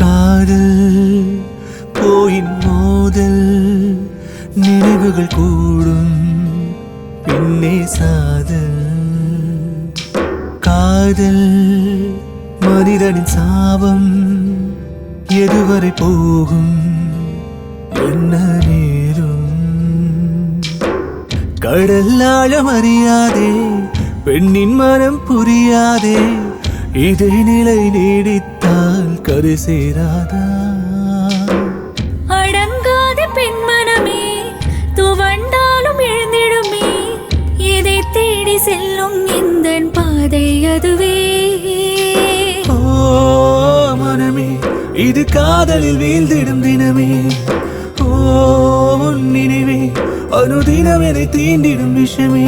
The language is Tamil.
காதல் போயின் மோதல் நினைவுகள் கூடும் பின்னே சாதல் காதல் மனிதனின் சாபம் எதுவரை போகும் என்ன நேரும் கடல் ஆழம் அறியாதே பெண்ணின் மனம் புரியாதே இதே நிலை நீடித்தால் கரை சேராதா அடங்காத பெண் மனமே துவண்டாலும் எழுந்திடுமே எதை தேடி செல்லும் இந்த பாதை அதுவே ஓ மனமே இது காதலில் வீழ்ந்திடும் தினமே ஓ உன் நினைவே அனுதினம் என தீண்டிடும் விஷமே